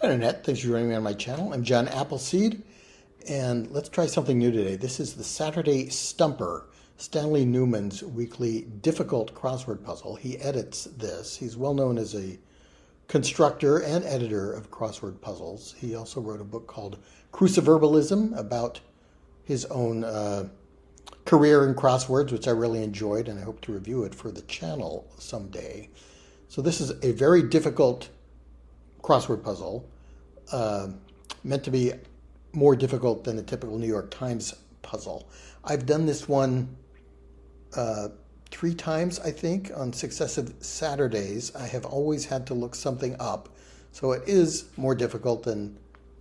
Hi, Internet. Thanks for joining me on my channel. I'm John Appleseed, and let's try something new today. This is the Saturday Stumper, Stanley Newman's weekly difficult crossword puzzle. He edits this. He's well known as a constructor and editor of crossword puzzles. He also wrote a book called Cruciverbalism about his own career in crosswords, which I really enjoyed, and I hope to review it for the channel someday. So this is a very difficult crossword puzzle, meant to be more difficult than a typical New York Times puzzle. I've done this one 3 times, I think, on successive Saturdays. I have always had to look something up, so it is more difficult than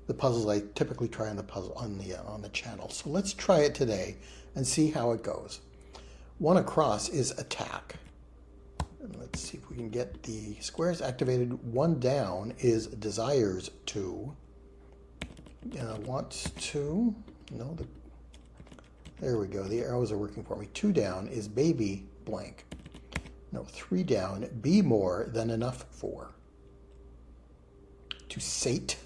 the puzzles I typically try on the channel. So let's try it today and see how it goes. One across is attack. And let's see if we can get the squares activated. One down is desires to. Wants to. No, there we go. The arrows are working for me. 2 down is baby blank. No, 3 down, be more than enough for. To sate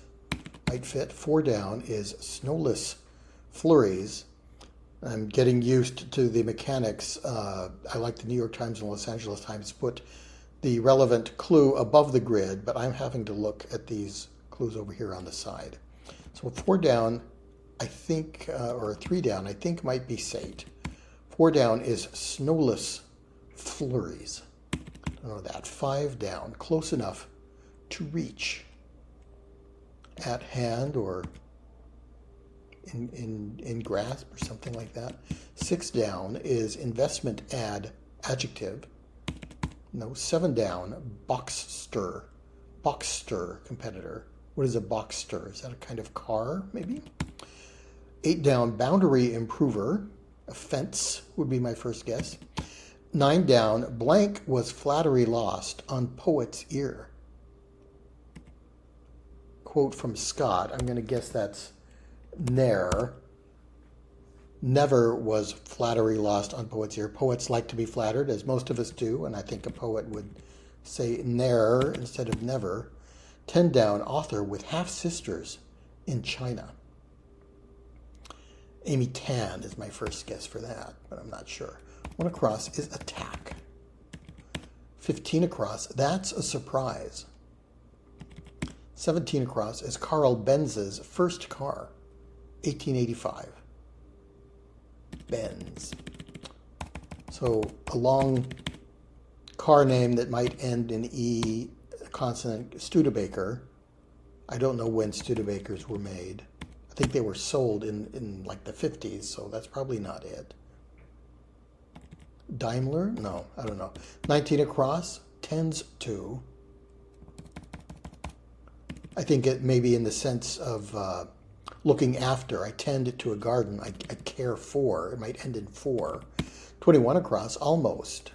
might fit. 4 down is snowless flurries. I'm getting used to the mechanics. I like the New York Times and Los Angeles Times put the relevant clue above the grid, but I'm having to look at these clues over here on the side. So 4 down, I think, or 3 down, I think might be sate. 4 down is snowless flurries. I don't know that. 5 down, close enough to reach. At hand or in grasp or something like that. 6 down is investment add adjective. No. 7 down, box stir competitor. What is a box stir? Is that a kind of car maybe? 8 down, boundary improver. A fence would be my first guess. 9 down, blank was flattery lost on poet's ear. Quote from Scott. I'm going to guess that's ne'er. Never was flattery lost on poet's ear. Poets like to be flattered, as most of us do, and I think a poet would say ne'er instead of never. 10 down, author with half-sisters in China. Amy Tan is my first guess for that, but I'm not sure. 1 across is attack. 15 across, that's a surprise. 17 across is Carl Benz's first car, 1885. Benz. So a long car name that might end in E consonant, Studebaker. I don't know when Studebakers were made. I think they were sold in like the 50s, so that's probably not it. Daimler? No, I don't know. 19 across, tends to. I think it may be in the sense of looking after. I tend to a garden. I care for. It might end in 4. 21 across, almost.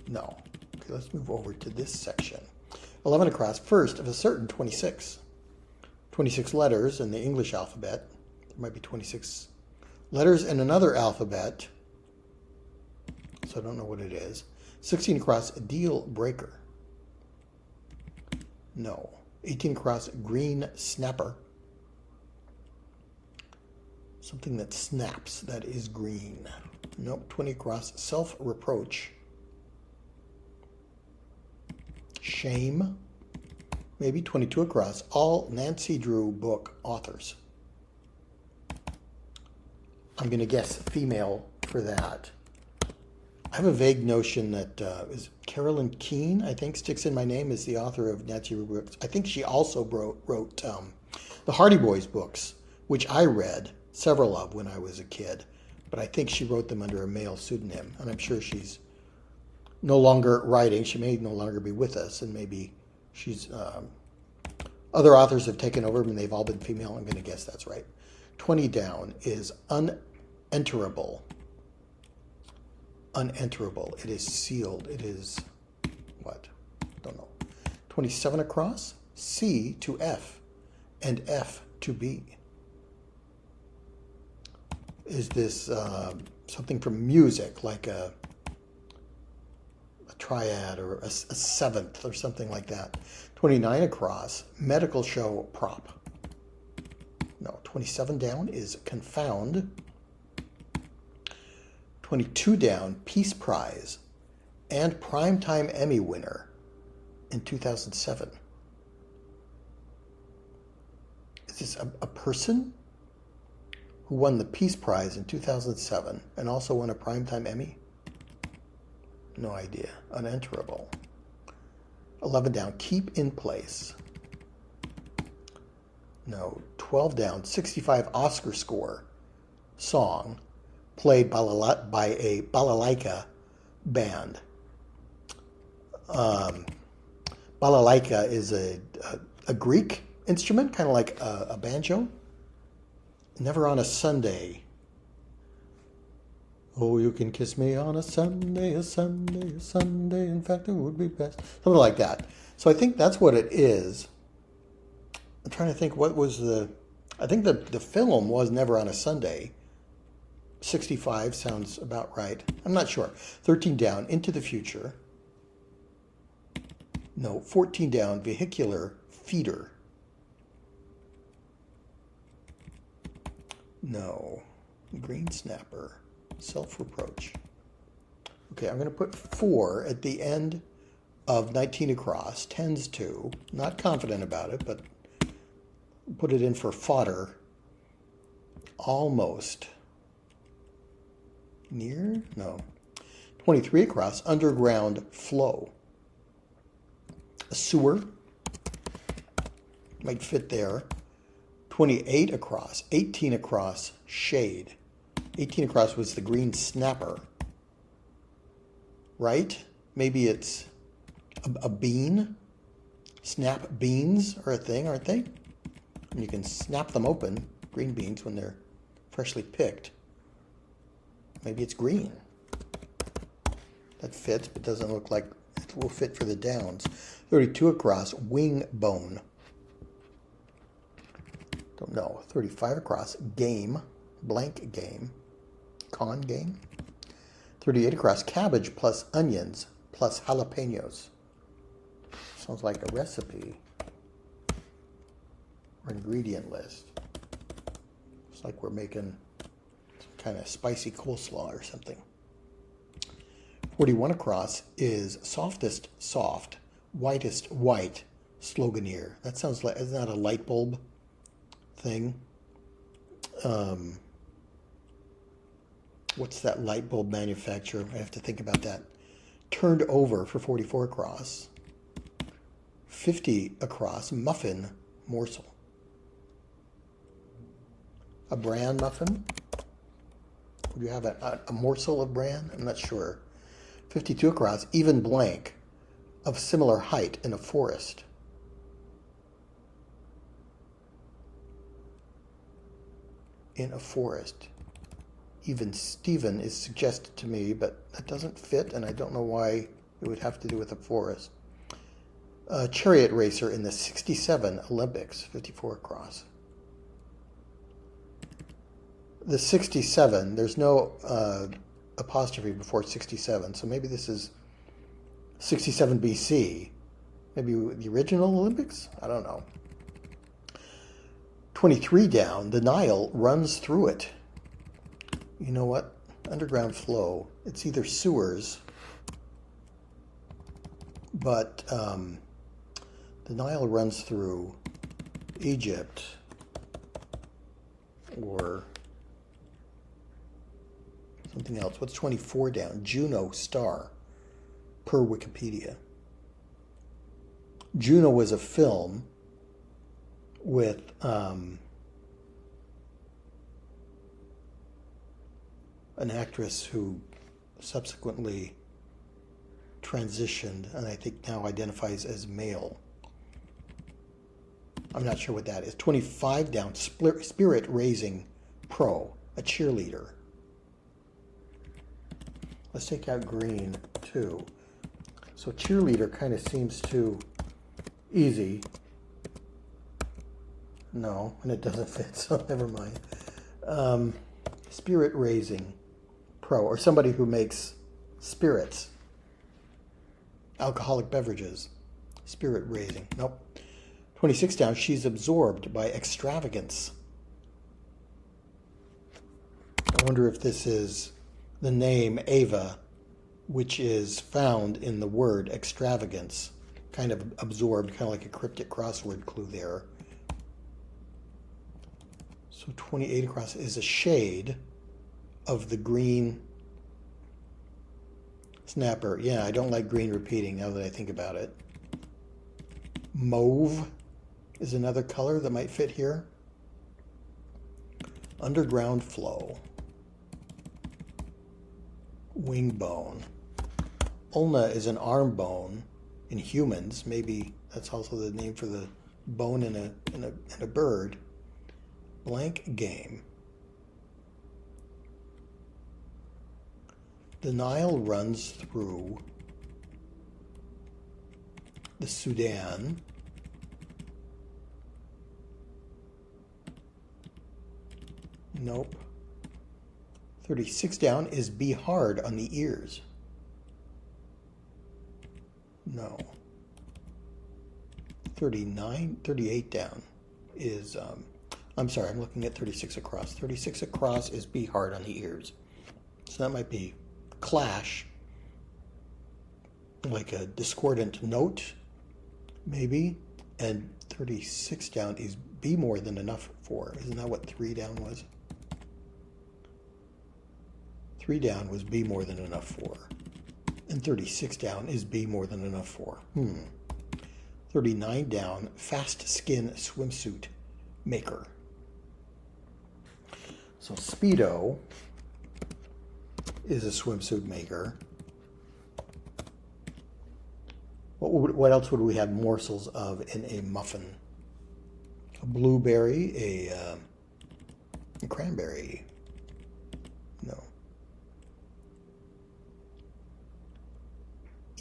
No. Okay, let's move over to this section. 11 across, first of a certain 26. 26 letters in the English alphabet. There might be 26 letters in another alphabet. So I don't know what it is. 16 across, deal breaker. No. 18 across, green snapper. Something that snaps, that is green. Nope. 20 across, self-reproach. Shame. Maybe. 22 across, all Nancy Drew book authors. I'm going to guess female for that. I have a vague notion that is Carolyn Keene, I think, Sticks in My Name, is the author of Nancy Drew books. I think she also wrote the Hardy Boys books, which I read several of when I was a kid. But I think she wrote them under a male pseudonym, and I'm sure she's no longer writing. She may no longer be with us, and maybe she's other authors have taken over, and they've all been female. I'm going to guess that's right. 20 down is unenterable. Unenterable. It is sealed. It is what? Don't know. 27 across, C to F, and F to B. Is this something from music, like a triad or a seventh or something like that. 29 across, medical show prop. No, 27 down is confound. 22 down, Peace Prize and Primetime Emmy winner in 2007. Is this a person who won the Peace Prize in 2007 and also won a Primetime Emmy? No idea. Unenterable. 11 down, Keep in Place. No. 12 down, 65 Oscar score song played by a balalaika band. Balalaika is a Greek instrument, kind of like a banjo. Never on a Sunday. Oh, you can kiss me on a Sunday, a Sunday, a Sunday. In fact, it would be best. Something like that. So I think that's what it is. I'm trying to think what was I think the film was Never on a Sunday. 65 sounds about right. I'm not sure. 13 down, Into the Future. No, 14 down, Vehicular Feeder. No, Green Snapper. Self-reproach. Okay, I'm going to put 4 at the end of 19 across. Tends to. Not confident about it, but put it in for fodder. Almost. Near? No. 23 across. Underground flow. A sewer. Might fit there. 28 across. 18 across. Shade. 18 across was the Green Snapper. Right? Maybe it's a bean. Snap beans are a thing, aren't they? And you can snap them open, green beans, when they're freshly picked. Maybe it's green. That fits, but doesn't look like it will fit for the downs. 32 across, wing bone. Don't know. 35 across, game, blank game. Con game. 38 across, cabbage plus onions plus jalapenos. Sounds like a recipe or ingredient list. It's like we're making some kind of spicy coleslaw or something. 41 across is softest soft, whitest white, sloganeer. That sounds like, isn't that a light bulb thing? What's that light bulb manufacturer? I have to think about that. Turned over for 44 across. 50 across, muffin morsel. A bran muffin? Would you have a morsel of bran? I'm not sure. 52 across, even blank, of similar height in a forest. In a forest. Even Stephen is suggested to me, but that doesn't fit, and I don't know why it would have to do with a forest. Chariot racer in the 67 Olympics, 54 across. The 67, there's no apostrophe before 67, so maybe this is 67 BC. Maybe the original Olympics? I don't know. 23 down, the Nile runs through it. You know what? Underground flow. It's either sewers, but the Nile runs through Egypt or something else. What's 24 down? Juno star, per Wikipedia. Juno was a film with an actress who subsequently transitioned and I think now identifies as male. I'm not sure what that is. 25 down, spirit raising pro, a cheerleader. Let's take out green too. So cheerleader kind of seems too easy. No, and it doesn't fit, so never mind. Spirit raising pro, or somebody who makes spirits. Alcoholic beverages. Spirit raising. Nope. 26 down, she's absorbed by extravagance. I wonder if this is the name Ava, which is found in the word extravagance. Kind of absorbed, kind of like a cryptic crossword clue there. So 28 across is a shade of the green snapper. Yeah, I don't like green repeating now that I think about it. Mauve is another color that might fit here. Underground flow. Wing bone. Ulna is an arm bone in humans. Maybe that's also the name for the bone in a bird. Blank game. The Nile runs through the Sudan. Nope. 36 down is be hard on the ears. No. 38 down is, I'm sorry, I'm looking at 36 across. 36 across is be hard on the ears. So that might be clash, like a discordant note, maybe. And 36 down is be more than enough for. Isn't that what 3 down was? 3 down was be more than enough for. And 36 down is be more than enough for. 39 down, fast skin swimsuit maker. So Speedo is a swimsuit maker. What else would we have morsels of in a muffin? A blueberry, a cranberry. No.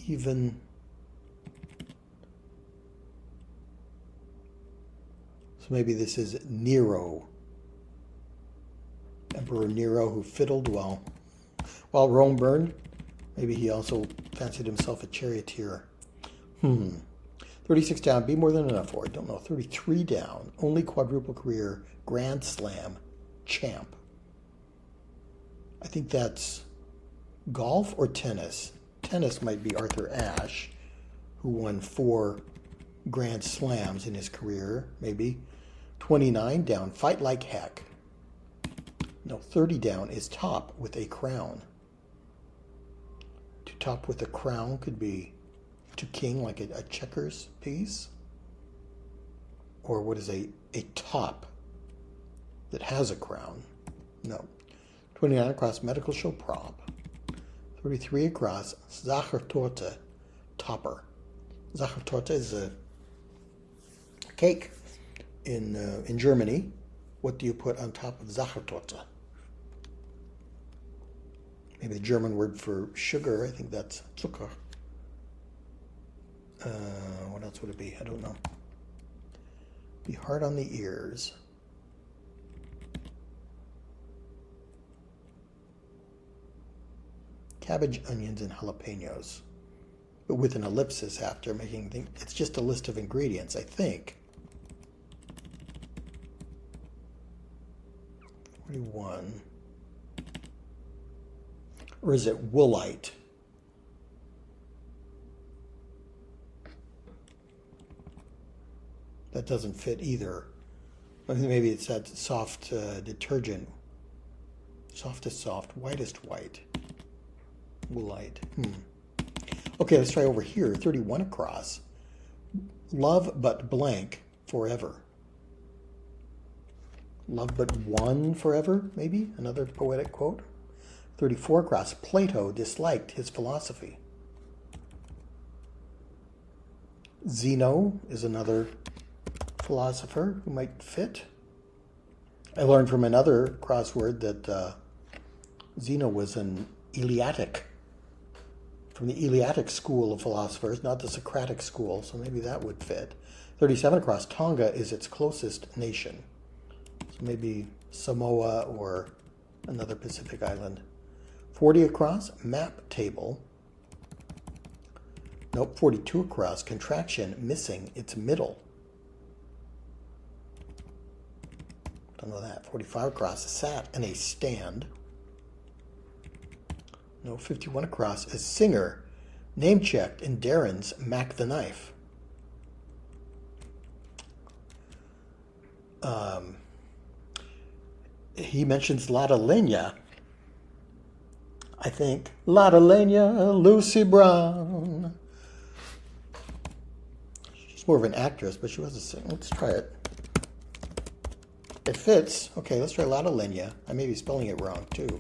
Even. So maybe this is Nero. Emperor Nero, who fiddled while Rome burned. Maybe he also fancied himself a charioteer. 36 down, be more than enough for. I don't know. 33 down, only quadruple career Grand Slam champ. I think that's golf or tennis. Tennis might be Arthur Ashe, who won 4 Grand Slams in his career, maybe. 29 down, fight like heck. No, 30 down is top with a crown. To top with a crown could be to king, like a checkers piece. Or what is a top that has a crown? No. 29 across, medical show prop. 33 across, Sachertorte topper. Sachertorte is a cake in Germany. What do you put on top of Sachertorte? Maybe the German word for sugar. I think that's Zucker. What else would it be? I don't know. Be hard on the ears. Cabbage, onions, and jalapenos. But with an ellipsis after, making think it's just a list of ingredients, I think. 41. Or is it woolite? That doesn't fit either. Maybe it's that soft detergent. Softest soft, whitest white. Woolite. Okay, let's try over here. 31 across. Love but blank forever. Love but one forever, maybe? Another poetic quote. 34 across. Plato disliked his philosophy. Zeno is another philosopher who might fit. I learned from another crossword that Zeno was an Eleatic, from the Eleatic school of philosophers, not the Socratic school, so maybe that would fit. 37 across. Tonga is its closest nation. So maybe Samoa or another Pacific island. 40 across. Map table. Nope, 42 across, contraction missing its middle. Don't know that. 45 across, sat in a stand. No, 51 across, a singer, name checked in Darren's Mac the Knife. He mentions Lotta Lenya. I think Lotta Lenya, Lucy Brown. She's more of an actress, but she was a singer. Let's try it. It fits. Okay, let's try Lotta Lenya. I may be spelling it wrong too.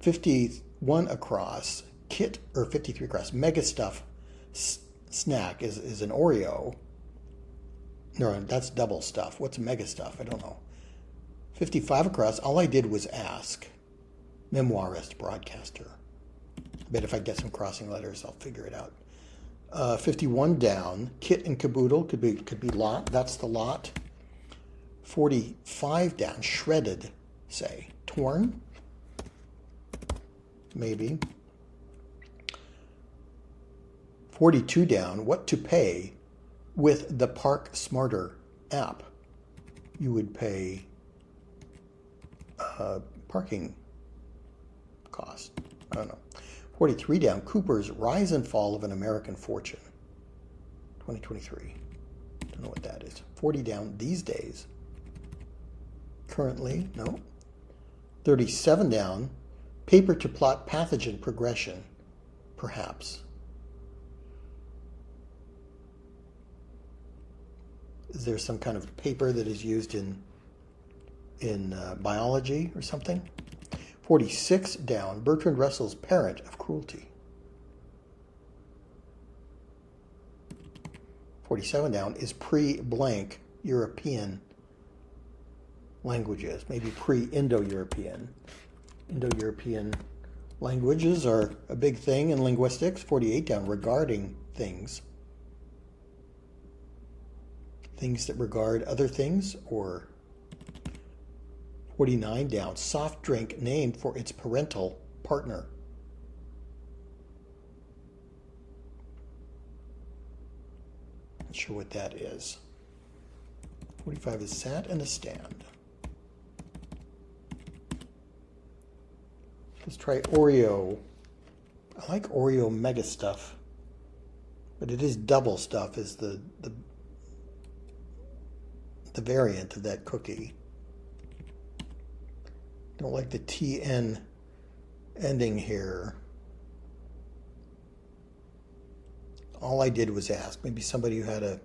51 across, kit, or 53 across, Mega Stuff snack is an Oreo. No, that's double stuff. What's Mega Stuff? I don't know. 55 across, all I did was ask. Memoirist broadcaster. I bet if I get some crossing letters, I'll figure it out. 51 down, kit and caboodle, could be lot. That's the lot. 45 down, shredded, say. Torn? Maybe. 42 down, what to pay with the Park Smarter app. You would pay parking cost. I don't know. 43 down, Cooper's Rise and Fall of an American Fortune. 2023. Don't know what that is. 40 down, These Days. Currently, no. 37 down, Paper to Plot Pathogen Progression. Perhaps. Is there some kind of paper that is used in biology or something? 46 down, Bertrand Russell's Parent of Cruelty. 47 down is pre-blank European languages, maybe pre-Indo-European. Indo-European languages are a big thing in linguistics. 48 down, regarding things. Things that regard other things, or 49 down, soft drink named for its parental partner. Not sure what that is. 45 is sat in a stand. Let's try Oreo. I like Oreo Mega Stuff, but it is double stuff is the variant of that cookie. Don't like the TN ending here. All I did was ask. Maybe somebody who had a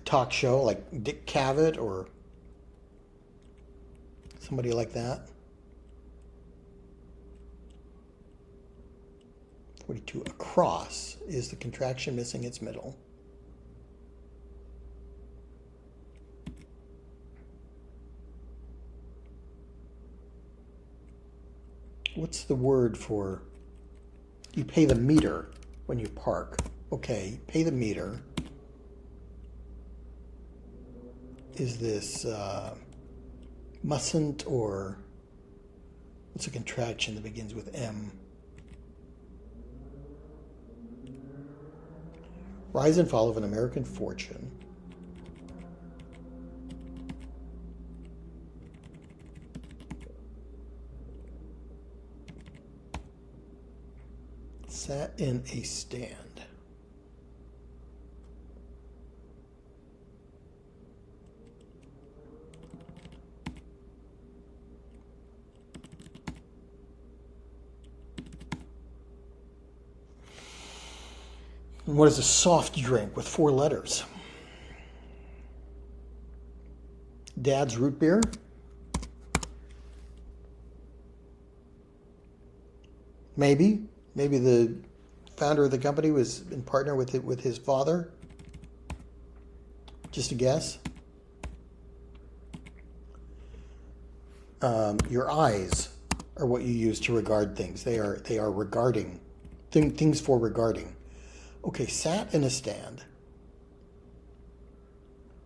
talk show like Dick Cavett or somebody like that. 42 across is the contraction missing its middle. What's the word for you pay the meter when you park? Okay, pay the meter. Is this mustn't, or what's a contraction that begins with M? Rise and Fall of an American Fortune. Sat in a stand. And what is a soft drink with 4 letters? Dad's root beer. Maybe the founder of the company was in partner with his father. Just a guess. Your eyes are what you use to regard things. They are regarding things for regarding. Okay, sat in a stand.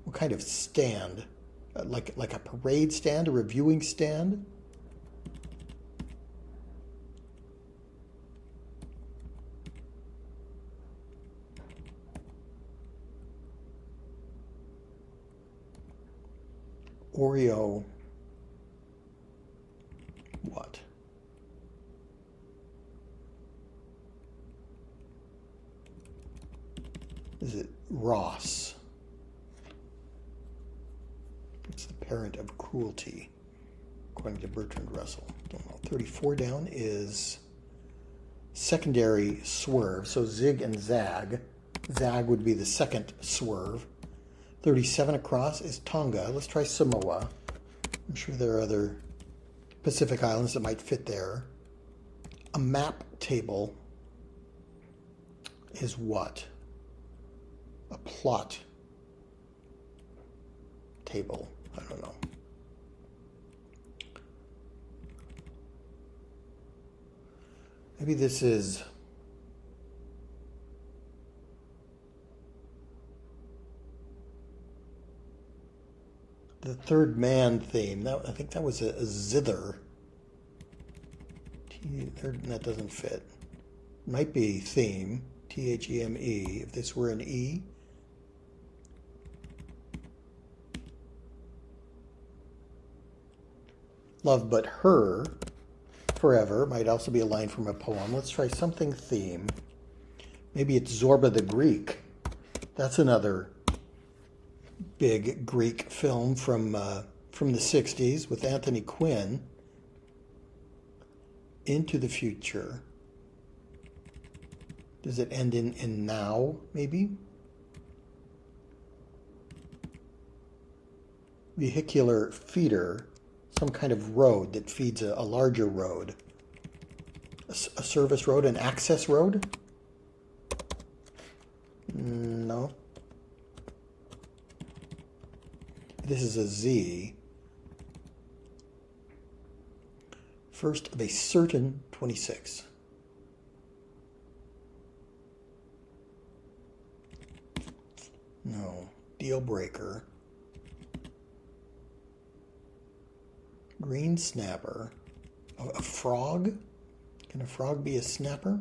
What kind of stand? Like a parade stand, a reviewing stand? Oreo. What? Is it Ross? It's the parent of cruelty, according to Bertrand Russell. Don't know. 34 down is secondary swerve. So zig and zag. Zag would be the second swerve. 37 across is Tonga. Let's try Samoa. I'm sure there are other Pacific islands that might fit there. A map table is what? A plot table. I don't know. Maybe this is the third man theme. I think that was a zither. That doesn't fit. Might be theme. Theme. If this were an E. Love but her forever might also be a line from a poem. Let's try something theme. Maybe it's Zorba the Greek. That's another big Greek film from the 60s with Anthony Quinn. Into the future. Does it end in now, maybe? Vehicular feeder. Some kind of road that feeds a larger road. A service road, an access road? No. This is a Z. First of a certain 26. No. Deal breaker. Green snapper. A frog? Can a frog be a snapper?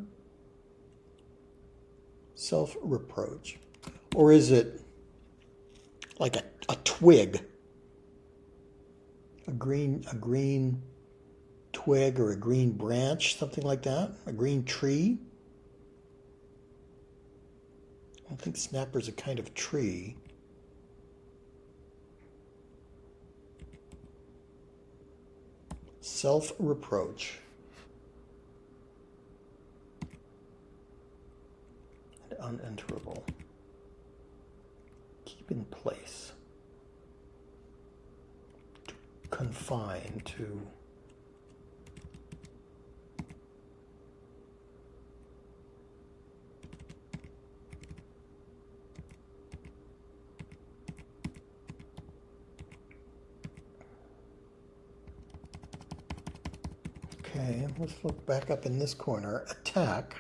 Self-reproach. Or is it like a twig? A green twig or a green branch, something like that? A green tree? I don't think snapper's a kind of tree. Self-reproach. And unenterable. Keep in place. To confine to. Okay, let's look back up in this corner. Attack.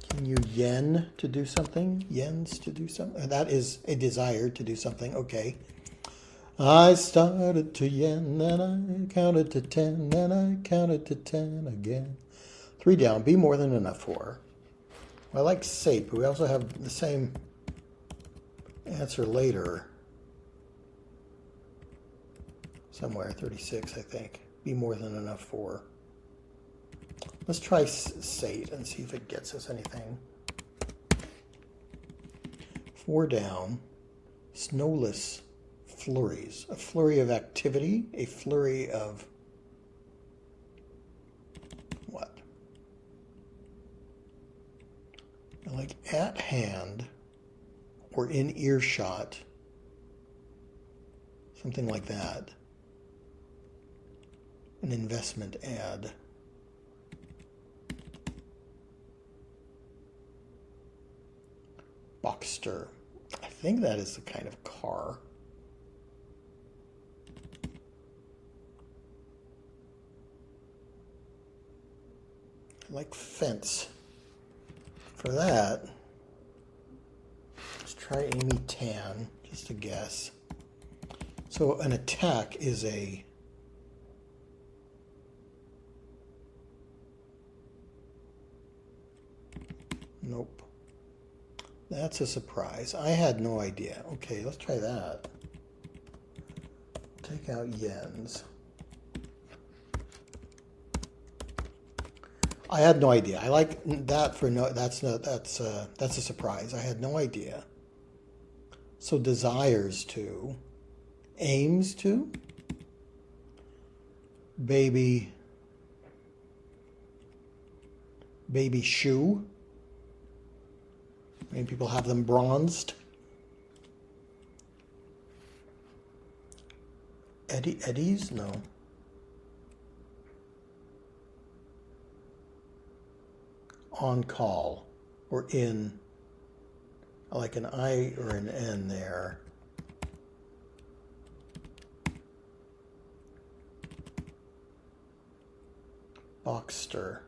Can you yen to do something? Yens to do something? That is a desire to do something. Okay. I started to yen, and I counted to 10, and I counted to 10 again. 3 down. Be more than enough for. I like sape. We also have the same answer later. Somewhere, 36, I think. Be more than enough for. Let's try Sate and see if it gets us anything. 4 down. Snowless flurries. A flurry of activity. A flurry of what? Like at hand or in earshot. Something like that. An investment ad. Boxster. I think that is the kind of car. I like fence. For that, let's try Amy Tan, just a guess. So an attack is a nope. That's a surprise. I had no idea. Okay, let's try that. Take out yens. I had no idea. I like that for no. That's a surprise. I had no idea. So desires to, aims to, baby shoe. Many people have them bronzed. Eddies? No. On call or in, like an I or an N there. Boxster.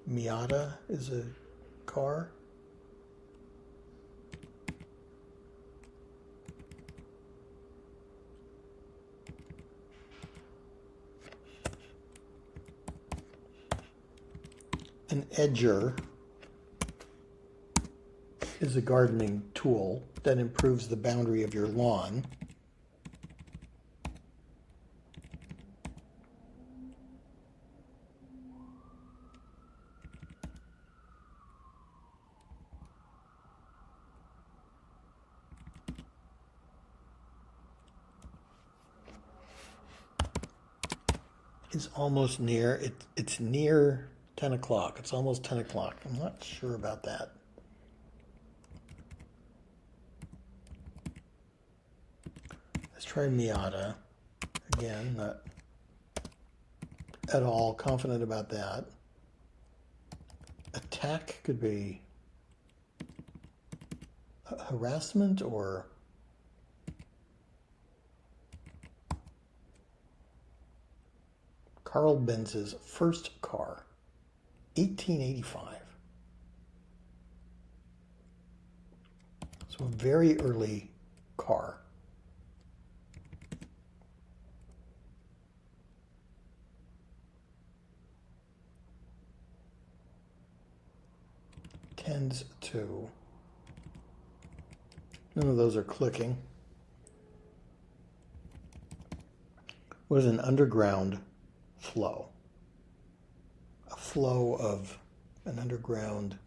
Miata is a car. An edger is a gardening tool that improves the boundary of your lawn. Is almost near. It's near 10 o'clock. It's almost 10 o'clock. I'm not sure about that. Let's try Miata. Again, not at all confident about that. Attack could be harassment or Carl Benz's first car, 1885. So a very early car. Tends to. None of those are clicking. What is an underground flow? A flow of an underground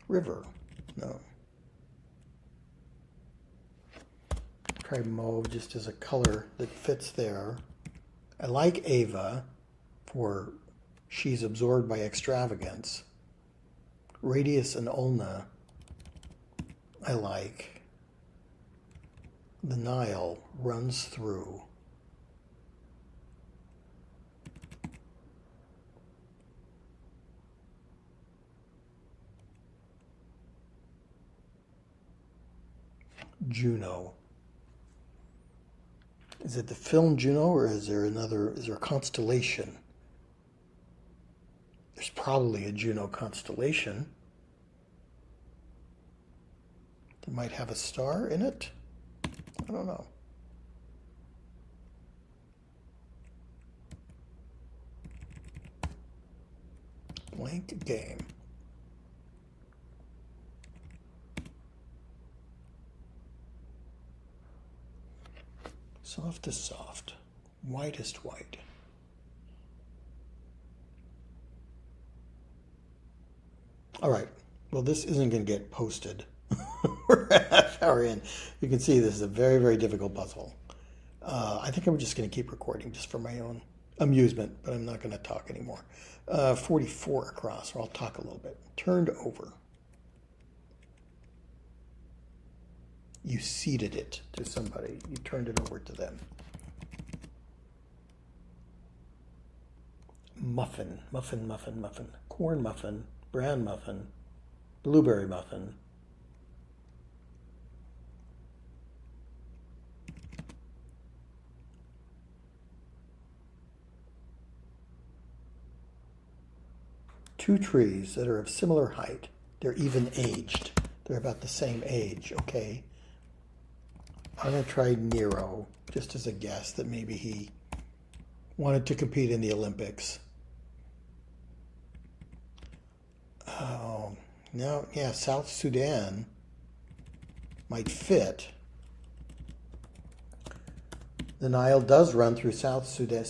river. No. Try mauve just as a color that fits there. I like Ava for she's absorbed by extravagance. Radius and ulna I like. The Nile runs through. Juno. Is it the film Juno, or is there a constellation? There's probably a Juno constellation. That might have a star in it. I don't know. Blank game. Softest soft, whitest white. All right, well, this isn't going to get posted. We're a half hour in. You can see this is a very, very difficult puzzle. I think I'm just going to keep recording just for my own amusement, but I'm not going to talk anymore. 44 across, or I'll talk a little bit. Turned over. You ceded it to somebody. You turned it over to them. Muffin, muffin, muffin, muffin. Corn muffin, bran muffin, blueberry muffin. Two trees that are of similar height. They're even aged. They're about the same age, okay? I'm going to try Nero, just as a guess that maybe he wanted to compete in the Olympics. Now, yeah, South Sudan might fit. The Nile does run through South Sudan.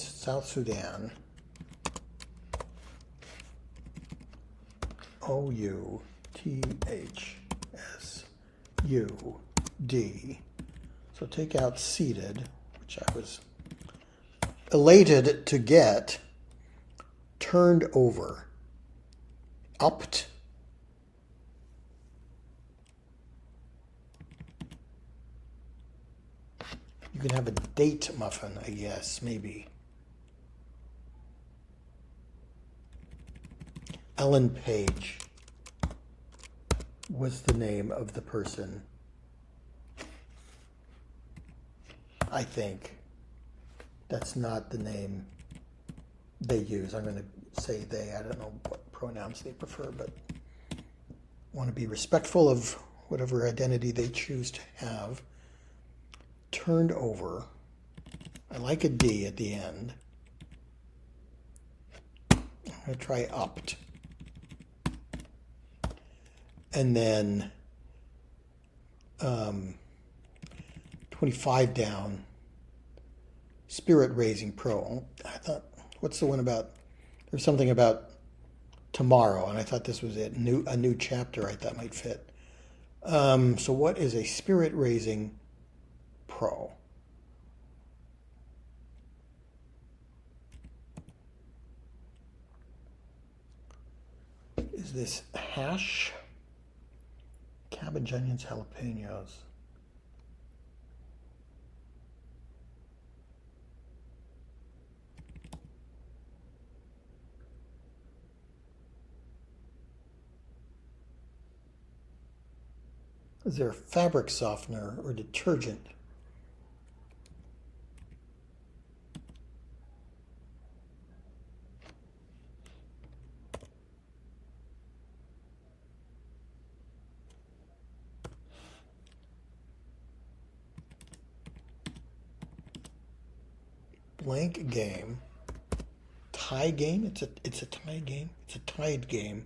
Outhsud. So take out seated, which I was elated to get. Turned over. Upped. You can have a date muffin, I guess, maybe. Ellen Page was the name of the person, I think. That's not the name they use. I'm going to say they. I don't know what pronouns they prefer, but want to be respectful of whatever identity they choose to have. Turned over. I like a D at the end. I'm going to try upped. And then 25 down. Spirit Raising Pro. I thought, what's the one about? There's something about tomorrow, and I thought this was it. A new chapter I thought might fit. So what is a Spirit Raising Pro? Is this hash? Cabbage, onions, jalapenos. Is there a fabric softener or detergent? Blank game. Tie game? It's a tie game. It's a tied game.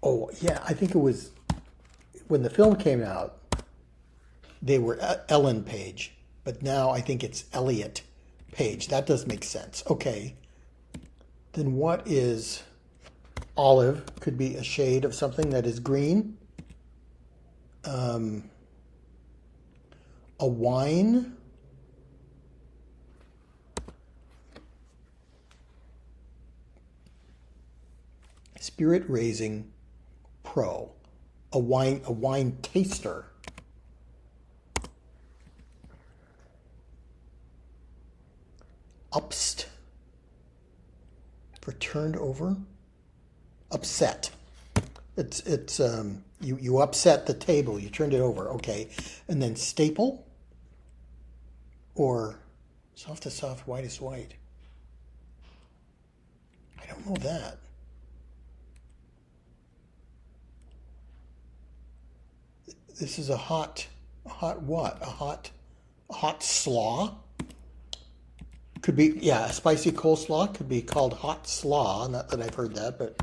Oh, yeah, I think it was when the film came out, they were Ellen Page, but now I think it's Elliot Page. That does make sense. Okay. Then what is olive? Could be a shade of something that is green. A wine. Spirit Raising Pro. A wine taster. Upst. For turned over. Upset. It's you upset the table, you turned it over, okay. And then staple or soft to soft, white is white. I don't know that. This is a hot what? A hot slaw? Could be, yeah, a spicy coleslaw could be called hot slaw. Not that I've heard that, but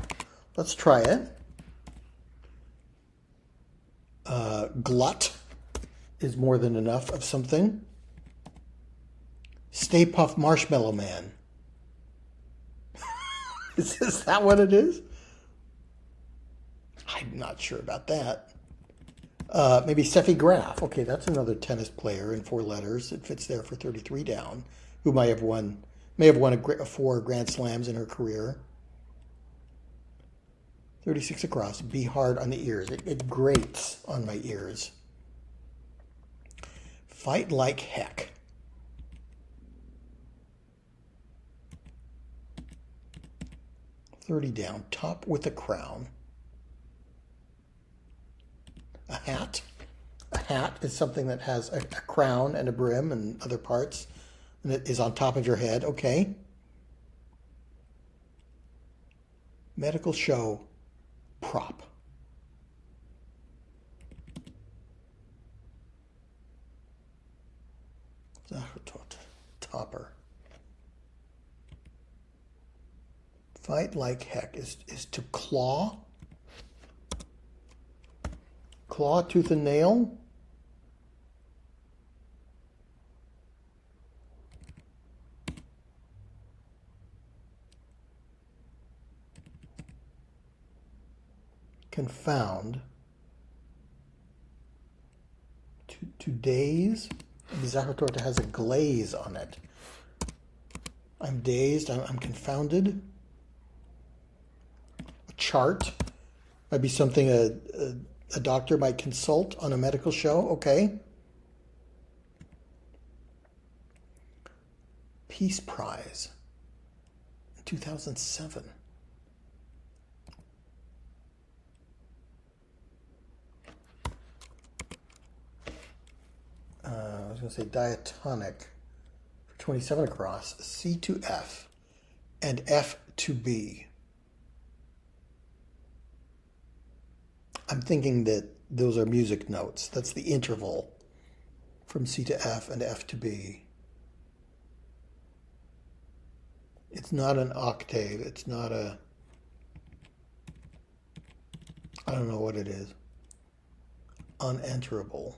let's try it. Glut is more than enough of something. Stay Puft Marshmallow Man. Is that what it is? I'm not sure about that. Maybe Steffi Graf. Okay, that's another tennis player in 4 letters. It fits there for 33 down. Who may have won 4 Grand Slams in her career. 36 across. Be hard on the ears. It grates on my ears. Fight like heck. $30 down. Top with a crown. A hat. A hat is something that has a crown and a brim and other parts, and it is on top of your head. Okay. Medical show prop. Topper. Fight like heck is to claw. Claw, tooth and nail. Confound. To daze. Zachatorta has a glaze on it. I'm dazed. I'm confounded. A chart. Might be something a doctor might consult on a medical show. Okay. Peace Prize. 2007. I was going to say diatonic for 27 across, C to F, and F to B. I'm thinking that those are music notes. That's the interval from C to F and F to B. It's not an octave. It's not a... I don't know what it is. Unenterable.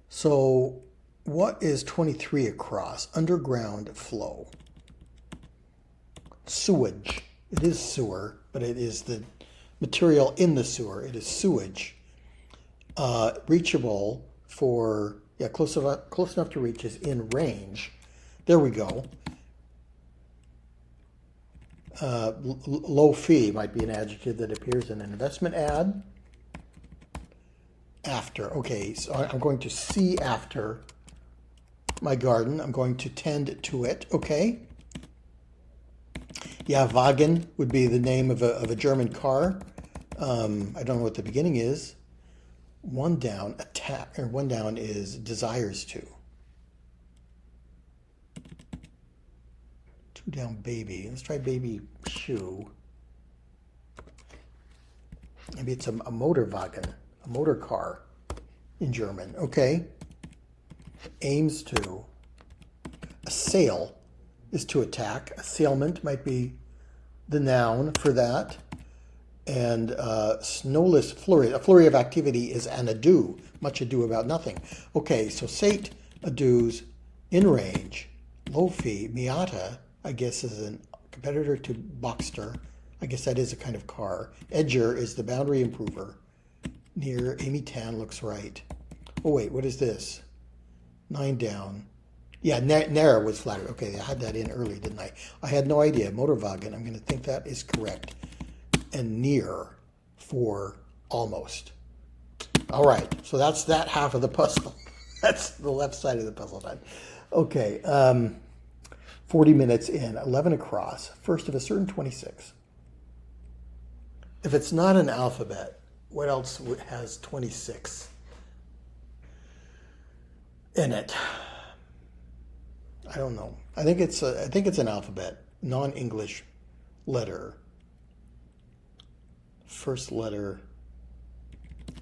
So what is 23 across? Underground flow. Sewage. It is sewer, but it is the material in the sewer. It is sewage. Reachable for, yeah, close enough to reach is in range. There we go. Low fee might be an adjective that appears in an investment ad. After. Okay, so I'm going to see after my garden. I'm going to tend to it. Okay. Yeah, Wagen would be the name of a German car. I don't know what the beginning is. One down, attack, or one down is desires to. Two down, baby. Let's try baby shoe. Maybe it's a Motorwagen. A motor car in German. Okay. Aims to. Assail is to attack. Assailment might be the noun for that. And snowless flurry. A flurry of activity is an ado. Much ado about nothing. Okay, so sate, ados, in range, low fee, Miata, I guess is a competitor to Boxster. I guess that is a kind of car. Edger is the boundary improver. Near, Amy Tan looks right. Oh wait, what is this? 9 down. Yeah, Nair was flattered. Okay, I had that in early, didn't I? I had no idea. Motorwagen, I'm going to think that is correct. And near for almost. All right, so that's that half of the puzzle. That's the left side of the puzzle done. Okay, 40 minutes in, 11 across, first of a certain 26. If it's not an alphabet, what else has 26 in it? I don't know. I think it's an alphabet, non-English letter. First letter.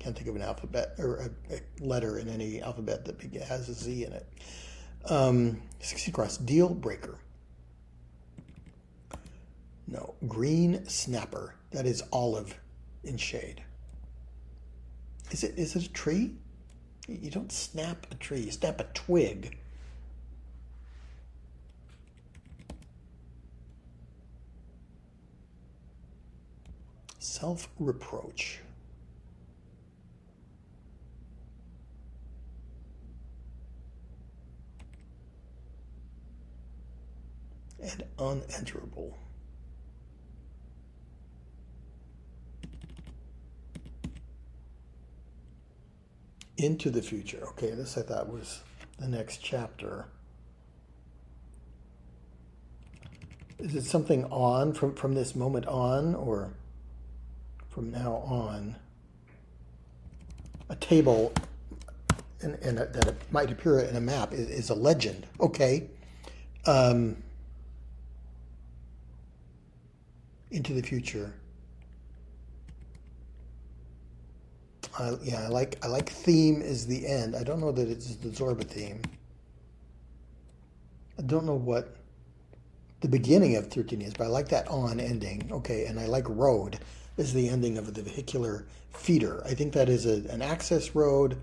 Can't think of an alphabet or a letter in any alphabet that has a Z in it. 60 across, deal breaker. No, green snapper. That is olive in shade. Is it a tree? You don't snap a tree, you snap a twig. Self-reproach. And unenterable. Into the future. Okay, this I thought was the next chapter. Is it something on from this moment on, or from now on? A table that it might appear in a map is a legend. Okay. Into the future. Yeah, I like theme is the end. I don't know that it's the Zorba theme. I don't know what the beginning of 13 is, but I like that on ending. Okay, and I like road as the ending of the vehicular feeder. I think that is an access road,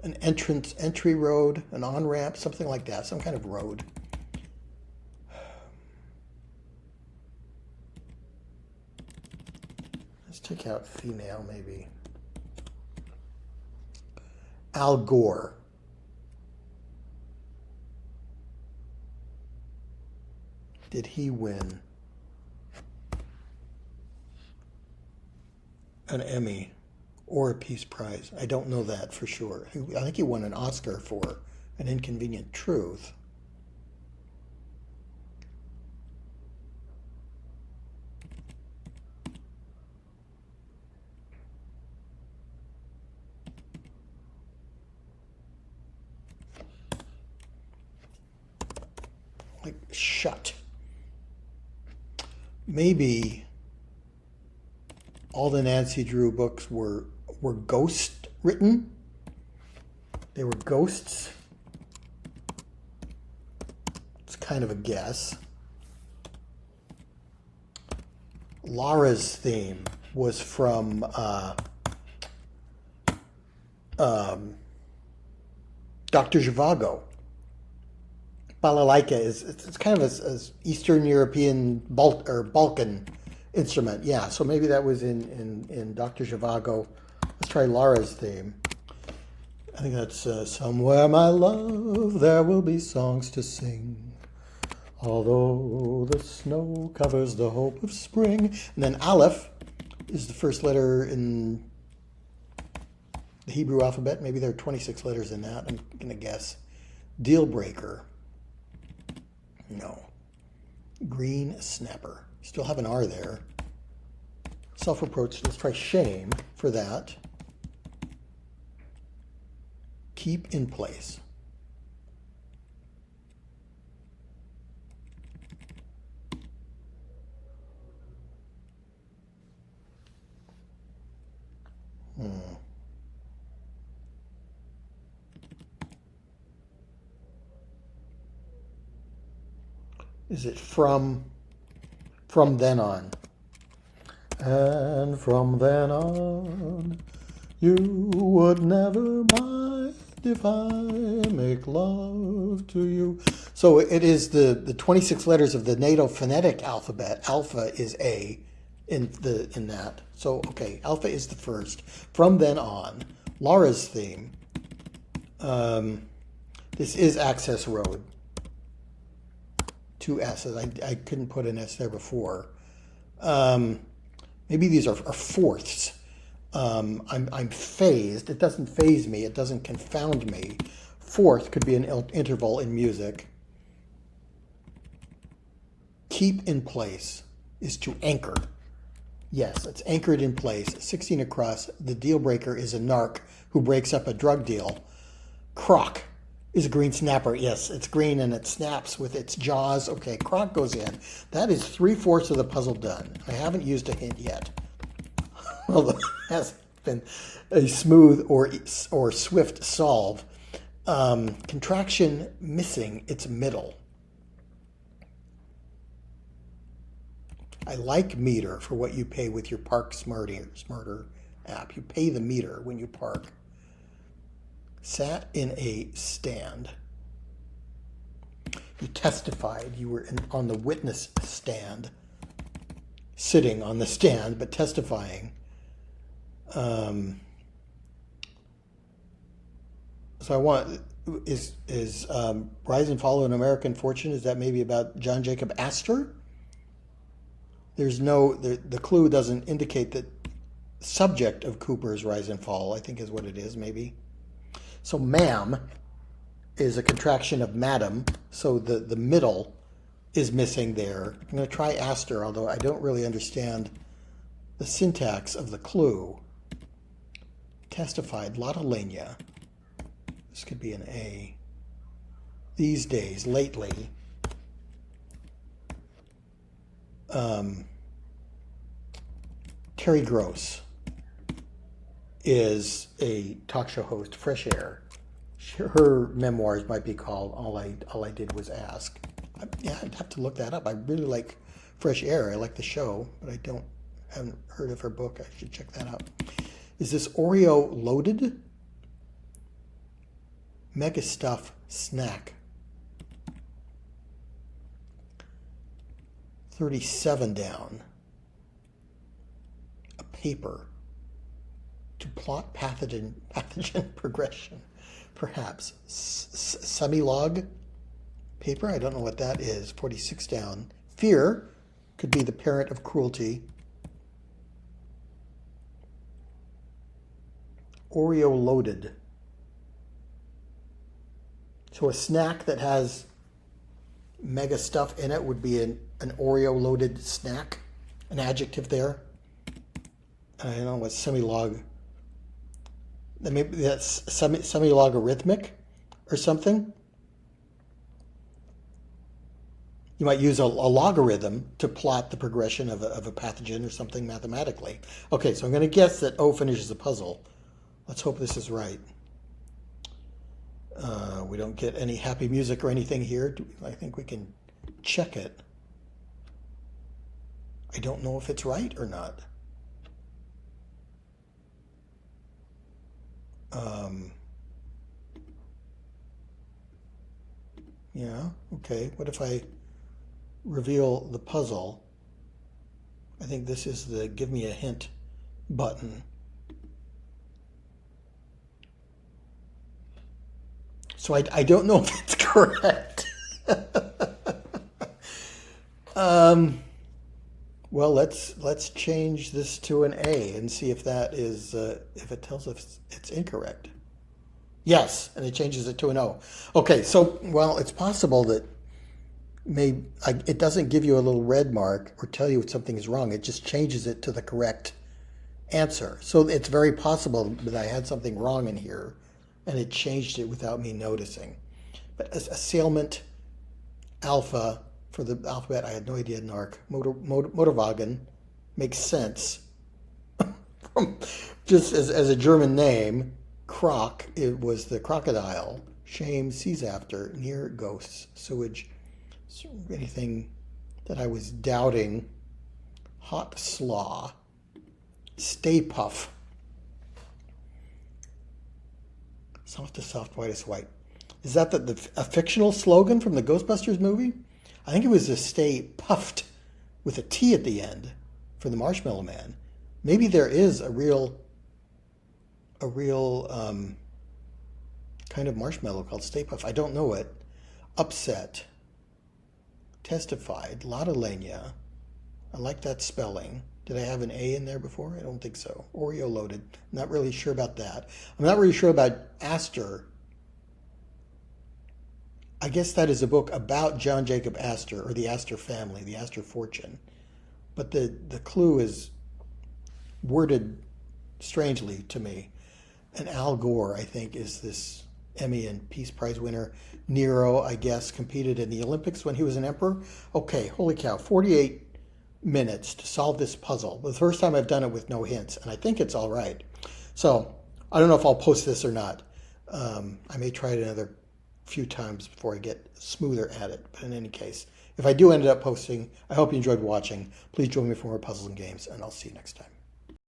an entry road, an on-ramp, something like that, some kind of road. Let's take out female, maybe. Al Gore. Did he win an Emmy or a Peace Prize? I don't know that for sure. I think he won an Oscar for An Inconvenient Truth. Like, shut. Maybe all the Nancy Drew books were ghost written. They were ghosts. It's kind of a guess. Laura's theme was from Dr. Zhivago. Balalaika it's kind of a Eastern European Balkan instrument. Yeah, so maybe that was in Dr. Zhivago. Let's try Laura's theme. I think that's somewhere, my love, there will be songs to sing, although the snow covers the hope of spring. And then Aleph is the first letter in the Hebrew alphabet. Maybe there are 26 letters in that. I'm going to guess. Deal breaker. No. Green snapper. Still have an R there. Self-reproach. Let's try shame for that. Keep in place. Is it from then on? And from then on, you would never mind if I make love to you. So it is the 26 letters of the NATO phonetic alphabet. Alpha is A in that. So okay, alpha is the first. From then on, Laura's theme. This is Access Road. 2 S's. I couldn't put an S there before. Maybe these are fourths. I'm phased. It doesn't phase me. It doesn't confound me. Fourth could be an interval in music. Keep in place is to anchor. Yes, it's anchored in place. 16 across. The deal breaker is a narc who breaks up a drug deal. Croc is a green snapper. Yes, it's green and it snaps with its jaws. Okay, croc goes in. That is 3/4 of the puzzle done. I haven't used a hint yet. Although it hasn't been a smooth or swift solve. Contraction missing its middle. I like meter for what you pay with your Park Smarter app. You pay the meter when you park. Sat in a stand. You testified. You were on the witness stand. Sitting on the stand, but testifying. So I want, is Rise and Fall of an American Fortune, is that maybe about John Jacob Astor? There's no, the clue doesn't indicate that subject of Cooper's Rise and Fall, I think is what it is, maybe. So ma'am is a contraction of madam, so the middle is missing there. I'm going to try Astor, although I don't really understand the syntax of the clue. Testified, Lottolania. This could be an A. These days, lately. Terry Gross is a talk show host, Fresh Air. Her memoirs might be called All I Did Was Ask. Yeah, I'd have to look that up. I really like Fresh Air. I like the show, but haven't heard of her book. I should check that out. Is this Oreo loaded? Mega Stuff snack. 37 down. A paper to plot pathogen progression. Perhaps. Semi-log paper? I don't know what that is. 46 down. Fear could be the parent of cruelty. Oreo loaded. So a snack that has mega stuff in it would be an Oreo loaded snack. An adjective there. I don't know what semi-log. Maybe that's semi-logarithmic or something. You might use a logarithm to plot the progression of a pathogen or something mathematically. Okay, so I'm going to guess that O finishes the puzzle. Let's hope this is right. We don't get any happy music or anything here. I think we can check it. I don't know if it's right or not. Yeah, okay. What if I reveal the puzzle? I think this is the give me a hint button. So I don't know if it's correct. Well, let's change this to an A and see if that is if it tells us it's incorrect. Yes, and it changes it to an O. Okay, so well, it's possible that it doesn't give you a little red mark or tell you if something is wrong. It just changes it to the correct answer. So it's very possible that I had something wrong in here, and it changed it without me noticing. But assailment, alpha, for the alphabet, I had no idea. Narc, Motorwagen makes sense. Just as a German name, Croc, it was the crocodile. Shame, sees after, near ghosts, sewage, anything that I was doubting. Hot slaw, Stay Puff. Soft to soft, white is white. Is that a fictional slogan from the Ghostbusters movie? I think it was to Stay Puffed with a T at the end for the Marshmallow Man. Maybe there is a real kind of marshmallow called Stay Puft. I don't know it. Upset. Testified. Lottolania. I like that spelling. Did I have an A in there before? I don't think so. Oreo loaded. Not really sure about that. I'm not really sure about Astor. I guess that is a book about John Jacob Astor, or the Astor family, the Astor fortune. But the clue is worded strangely to me. And Al Gore, I think, is this Emmy and Peace Prize winner. Nero, I guess, competed in the Olympics when he was an emperor. Okay, holy cow, 48 minutes to solve this puzzle. The first time I've done it with no hints, and I think it's all right. So I don't know if I'll post this or not. I may try it another few times before I get smoother at it. But in any case, if I do end up posting, I hope you enjoyed watching. Please join me for more puzzles and games, and I'll see you next time.